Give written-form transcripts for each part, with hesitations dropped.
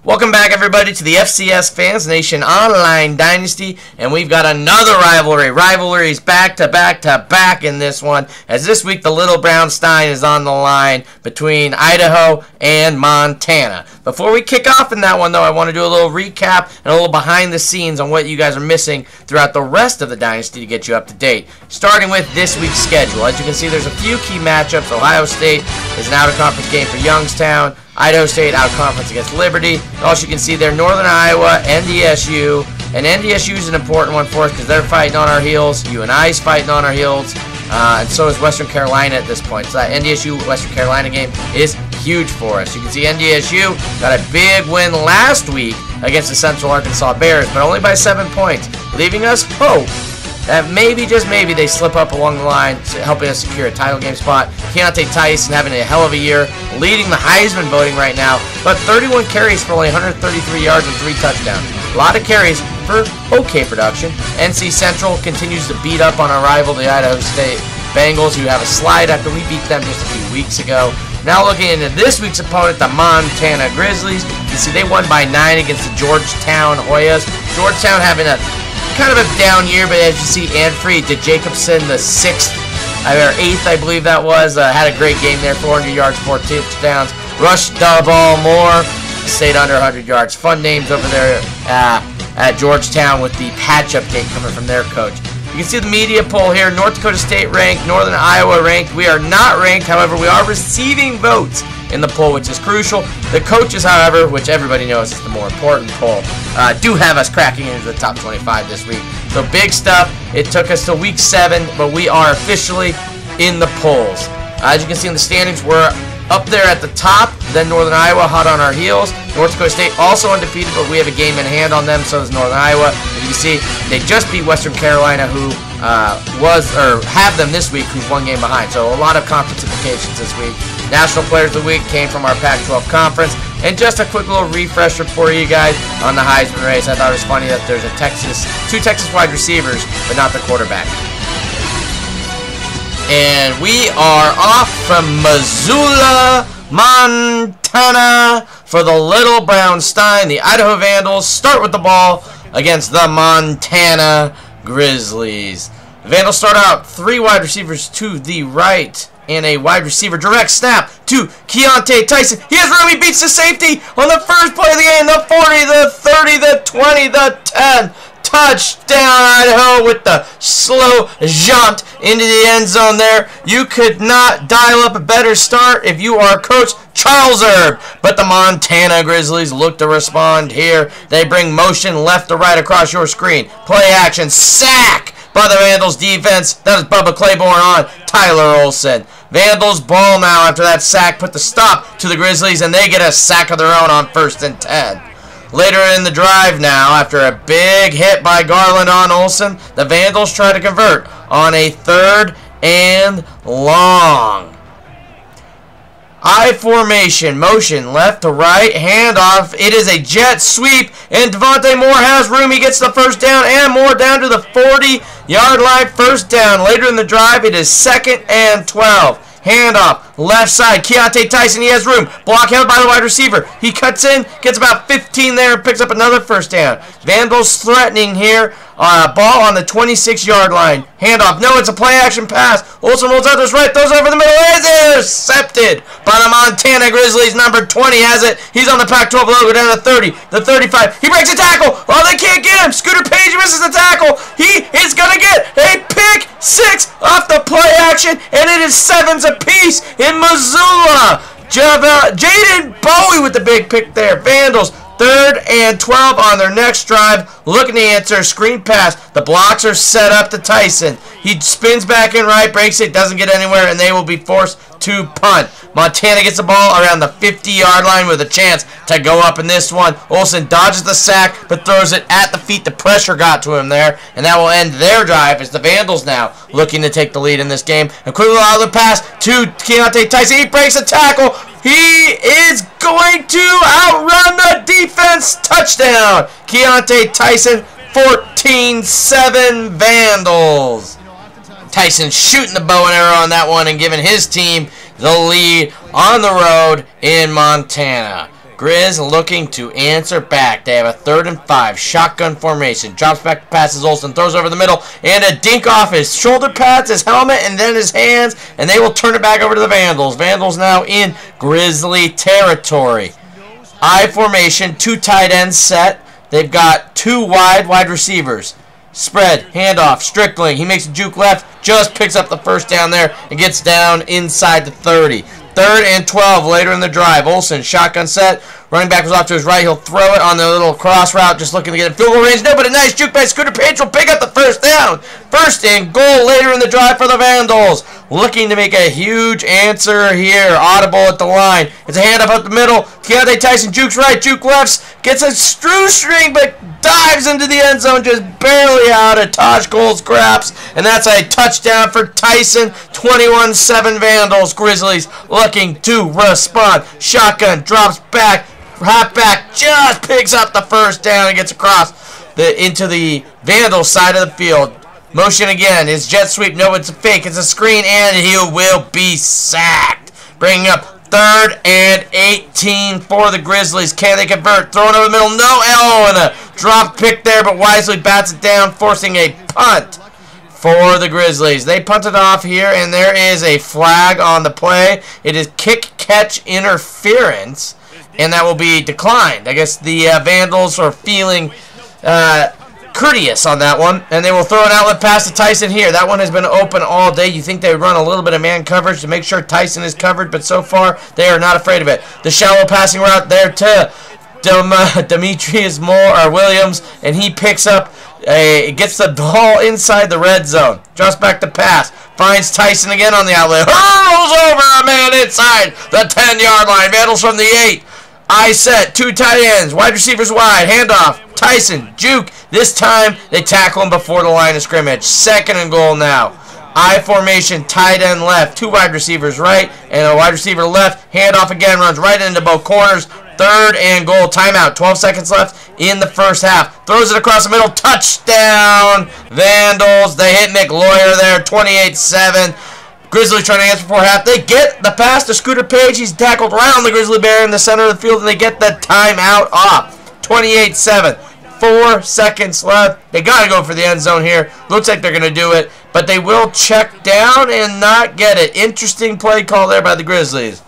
Welcome back, everybody, to the FCS Fans Nation Online Dynasty, and we've got another rivalry. Rivalries back to back to back in this one, as this week the Little Brown Stein is on the line between Idaho and Montana. Before we kick off in that one, though, I want to do a little recap and a little behind the scenes on what you guys are missing throughout the rest of the Dynasty to get you up to date. Starting with this week's schedule. As you can see, there's a few key matchups. Ohio State is an out-of-conference game for Youngstown. Idaho State out of conference against Liberty. Also, you can see there, Northern Iowa, NDSU. And NDSU is an important one for us because they're fighting on our heels. UNI's fighting on our heels. And so is Western Carolina at this point. So that NDSU-Western Carolina game is huge for us. You can see NDSU got a big win last week against the Central Arkansas Bears, but only by 7 points, leaving us hope that maybe, just maybe, they slip up along the line, helping us secure a title game spot. Keontae Tyson having a hell of a year, leading the Heisman voting right now, but 31 carries for only 133 yards and 3 touchdowns. A lot of carries for okay production. NC Central continues to beat up on our rival, the Idaho State Bengals, who have a slide after we beat them just a few weeks ago. Now looking into this week's opponent, the Montana Grizzlies. You see they won by 9 against the Georgetown Hoyas. Georgetown having a kind of a down year, but as you see, Anfrey Jacobson, the 6th or 8th, I believe that was, had a great game there, 400 yards, 4 touchdowns. Rushed the ball more, stayed under 100 yards. Fun names over there at Georgetown with the patch update coming from their coach. You can see the media poll here. North Dakota State ranked, Northern Iowa ranked. We are not ranked, however, we are receiving votes in the poll, which is crucial. The coaches, however, which everybody knows is the more important poll, do have us cracking into the top 25 this week. So big stuff. It took us to week 7, but we are officially in the polls. As you can see in the standings, we're up there at the top, then Northern Iowa hot on our heels. North Dakota State also undefeated, but we have a game in hand on them, so does Northern Iowa. As you can see, they just beat Western Carolina, who have them this week, who's 1 game behind. So a lot of conference implications this week. National Players of the Week came from our Pac-12 conference. And just a quick little refresher for you guys on the Heisman race. I thought it was funny that there's two Texas wide receivers, but not the quarterback. And we are off from Missoula, Montana for the Little Brown Stein. The Idaho Vandals start with the ball against the Montana Grizzlies. The Vandals start out 3 wide receivers to the right and a wide receiver direct snap to Keontae Tyson. He has room. He beats the safety on the first play of the game. The 40, the 30, the 20, the 10. Touchdown, Idaho, with the slow jaunt into the end zone there. You could not dial up a better start if you are Coach Charles Erb. But the Montana Grizzlies look to respond here. They bring motion left to right across your screen. Play action, sack by the Vandals defense. That is Bubba Claiborne on Tyler Olson. Vandals ball now after that sack. Put the stop to the Grizzlies, and they get a sack of their own on 1st and 10. Later in the drive now, after a big hit by Garland on Olson, the Vandals try to convert on a 3rd and long. I formation, motion, left to right, handoff. It is a jet sweep, and Devontae Moore has room. He gets the first down, and Moore down to the 40-yard line, 1st down. Later in the drive, it is 2nd and 12. Handoff, left side, Keontae Tyson, he has room. Block held by the wide receiver. He cuts in, gets about 15 there, and picks up another 1st down. Vandals threatening here. Ball on the 26-yard line. Handoff. No, it's a play-action pass. Olson rolls out to his right, throws over the middle. Is intercepted by the Montana Grizzlies. Number 20 has it. He's on the Pac-12 logo down to the 30, the 35. He breaks a tackle. Oh, they can't get him. Scooter Page misses the tackle. He is going to get a pick 6 off the play action, and it is 7s apiece in Missoula. Jaden Bowie with the big pick there. Vandals 3rd and 12 on their next drive. Looking to answer. Screen pass. The blocks are set up to Tyson. He spins back in right, breaks it, doesn't get anywhere, and they will be forced to punt. Montana gets the ball around the 50-yard line with a chance to go up in this one. Olson dodges the sack, but throws it at the feet. The pressure got to him there, and that will end their drive as the Vandals now looking to take the lead in this game. A quick little outlet pass to Keontae Tyson. He breaks a tackle. He is going to outrun the defense. Touchdown. Keontae Tyson, 14-7 Vandals. Tyson shooting the bow and arrow on that one and giving his team the lead on the road in Montana. Grizz looking to answer back. They have a 3rd and 5. Shotgun formation. Drops back, passes Olsen. Throws over the middle. And a dink off his shoulder pads, his helmet, and then his hands. And they will turn it back over to the Vandals. Vandals now in Grizzly territory. I formation. 2 tight ends set. They've got 2 wide receivers. Spread, handoff, Strickling. He makes a juke left. Just picks up the first down there and gets down inside the 30. 3rd and 12 later in the drive. Olsen, shotgun set. Running back was off to his right. He'll throw it on the little cross route, just looking to get in field goal range. No, but a nice juke by Scooter Page will pick up the first down. 1st and goal later in the drive for the Vandals. Looking to make a huge answer here. Audible at the line. It's a handoff up the middle. Keontae Tyson jukes right, juke left. Gets a shoestring, but dives into the end zone, just barely out of Taj Cole's grasp. And that's a touchdown for Tyson. 21-7 Vandals. Grizzlies looking to respond. Shotgun drops back. Halfback just picks up the first down and gets across into the Vandals side of the field. Motion again. His jet sweep. No, it's a fake. It's a screen, and he will be sacked. Bringing up 3rd and 18 for the Grizzlies. Can they convert? Throw it over the middle. No. Oh, and a drop pick there, but wisely bats it down, forcing a punt for the Grizzlies. They punted off here, and there is a flag on the play. It is kick-catch interference, and that will be declined. I guess the Vandals are feeling courteous on that one, and they will throw an outlet pass to Tyson here. That one has been open all day. You think they would run a little bit of man coverage to make sure Tyson is covered, but so far they are not afraid of it. The shallow passing route there to Demetrius Williams, and he picks up gets the ball inside the red zone. Just back to pass. Finds Tyson again on the outlet. Hurls over a man inside the 10-yard line. Vandals from the 8. I set. 2 tight ends. Wide receivers wide. Handoff. Tyson. Juke. This time they tackle him before the line of scrimmage. 2nd and goal now. I formation. Tight end left. 2 wide receivers right and a wide receiver left. Handoff again. Runs right into both corners. 3rd and goal. Timeout. 12 seconds left in the first half. Throws it across the middle. Touchdown. Vandals. They hit Nick Lawyer there. 28-7. Grizzlies trying to answer before half. They get the pass to Scooter Page. He's tackled around the Grizzly Bear in the center of the field, and they get the timeout off. 28-7. 4 seconds left. They got to go for the end zone here. Looks like they're going to do it, but they will check down and not get it. Interesting play call there by the Grizzlies.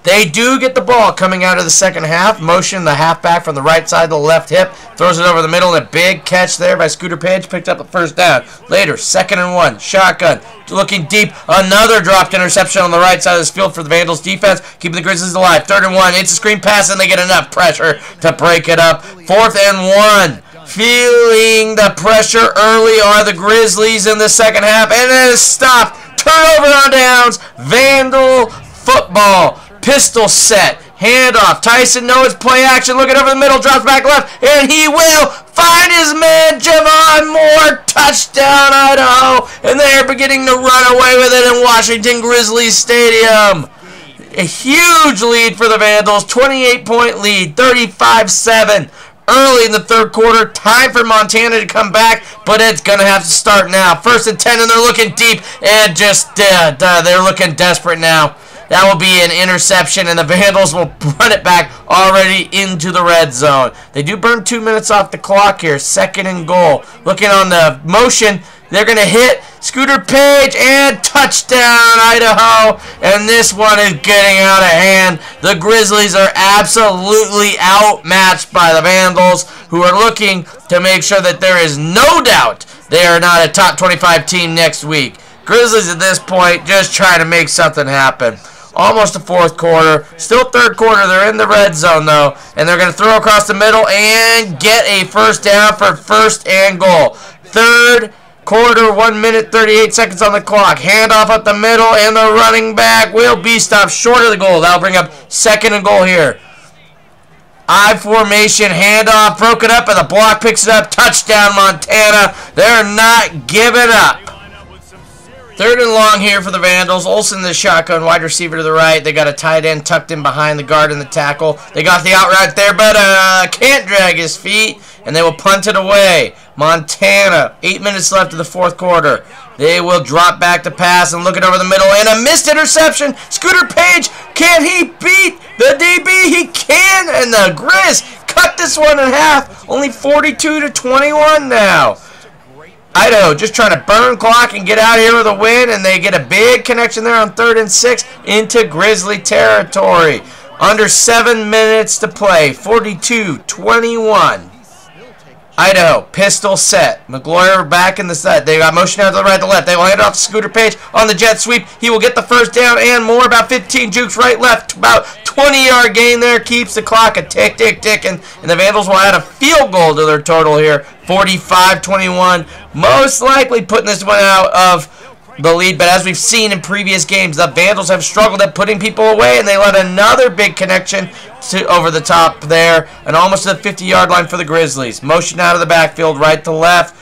They do get the ball coming out of the second half. Motion the halfback from the right side to the left hip. Throws it over the middle, and a big catch there by Scooter Page. Picked up the first down. Later, 2nd and 1. Shotgun. Looking deep. Another dropped interception on the right side of this field for the Vandals defense. Keeping the Grizzlies alive. 3rd and 1. It's a screen pass, and they get enough pressure to break it up. 4th and 1. Feeling the pressure early are the Grizzlies in the second half. And it is stopped. Turnover on downs. Vandal football. Pistol set. Handoff. Tyson knows play action. Looking over the middle. Drops back left. And he will find his man, Javon Moore. Touchdown, Idaho. And they're beginning to run away with it in Washington Grizzlies Stadium. A huge lead for the Vandals. 28-point lead. 35-7. Early in the 3rd quarter. Time for Montana to come back, but it's going to have to start now. 1st and 10, and they're looking deep. And just, they're looking desperate now. That will be an interception, and the Vandals will run it back already into the red zone. They do burn 2 minutes off the clock here. 2nd and goal. Looking on the motion, they're going to hit Scooter Page, and touchdown, Idaho. And this one is getting out of hand. The Grizzlies are absolutely outmatched by the Vandals, who are looking to make sure that there is no doubt they are not a top 25 team next week. Grizzlies at this point just trying to make something happen. Almost the 4th quarter. Still 3rd quarter. They're in the red zone, though. And they're going to throw across the middle and get a first down for 1st and goal. 3rd quarter, 1 minute, 38 seconds on the clock. Handoff up the middle, and the running back will be stopped short of the goal. That'll bring up 2nd and goal here. I formation, handoff, broken up, and the block picks it up. Touchdown, Montana. They're not giving up. 3rd and long here for the Vandals. Olsen the shotgun, wide receiver to the right. They got a tight end tucked in behind the guard and the tackle. They got the out route there, but can't drag his feet, and they will punt it away. Montana, 8 minutes left of the fourth quarter. They will drop back to pass and look it over the middle, and a missed interception. Scooter Page, can he beat the DB? He can, and the Grizz cut this one in half. Only 42-21 now. Idaho just trying to burn clock and get out of here with a win, and they get a big connection there on 3rd and 6 into Grizzly territory. Under 7 minutes to play, 42-21. Idaho, pistol set. McGloyer back in the set. They got motion out to the right, to the left. They will hand it off to Scooter Page on the jet sweep. He will get the first down and more. About 15 jukes right, left. About 20-yard gain there. Keeps the clock a tick, tick, ticking. And the Vandals will add a field goal to their total here. 45-21. Most likely putting this one out of the lead, but as we've seen in previous games, the Vandals have struggled at putting people away, and they let another big connection to over the top there, and almost to the 50-yard line for the Grizzlies. Motion out of the backfield, right to left.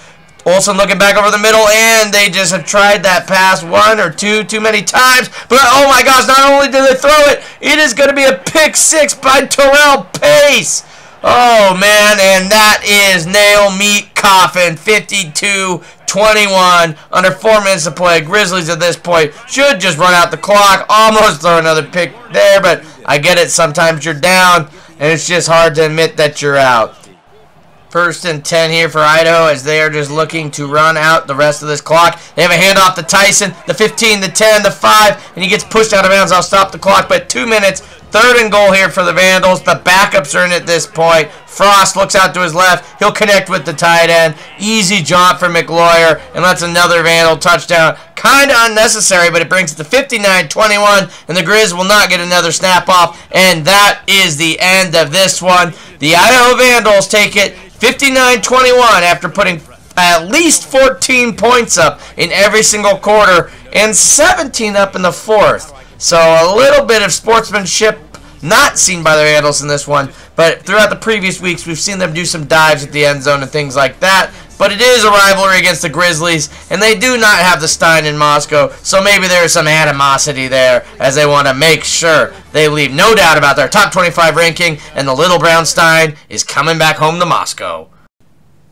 Olsen looking back over the middle, and they just have tried that pass one or too many times. But oh my gosh, not only did they throw it, it is going to be a pick six by Terrell Pace. Oh man, and that is nail meat coffin, 52-21, under 4 minutes to play. Grizzlies at this point should just run out the clock, almost throw another pick there, but I get it, sometimes you're down, and it's just hard to admit that you're out. 1st and 10 here for Idaho as they are just looking to run out the rest of this clock. They have a handoff to Tyson, the 15, the 10, the 5, and he gets pushed out of bounds. I'll stop the clock, but 2 minutes. 3rd and goal here for the Vandals. The backups are in at this point. Frost looks out to his left. He'll connect with the tight end. Easy jaunt for McGloyer, and that's another Vandal touchdown. Kind of unnecessary, but it brings it to 59-21, and the Grizz will not get another snap off, and that is the end of this one. The Idaho Vandals take it 59-21 after putting at least 14 points up in every single quarter and 17 up in the fourth. So a little bit of sportsmanship not seen by the Vandals in this one, but throughout the previous weeks we've seen them do some dives at the end zone and things like that. But it is a rivalry against the Grizzlies, and they do not have the Stein in Moscow, so maybe there is some animosity there as they want to make sure they leave no doubt about their top 25 ranking, and the Little Brown Stein is coming back home to Moscow.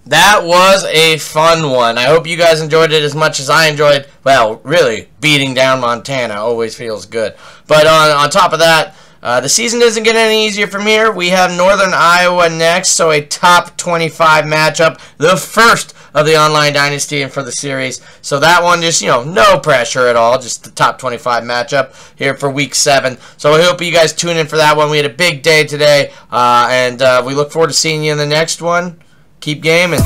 That was a fun one. I hope you guys enjoyed it as much as I enjoyed, well, really, beating down Montana. Always feels good. But on top of that, the season isn't getting any easier from here. We have Northern Iowa next, so a top 25 matchup, the first of the Online Dynasty and for the series. So that one just, no pressure at all, just the top 25 matchup here for Week 7. So I hope you guys tune in for that one. We had a big day today, and we look forward to seeing you in the next one. Keep gaming.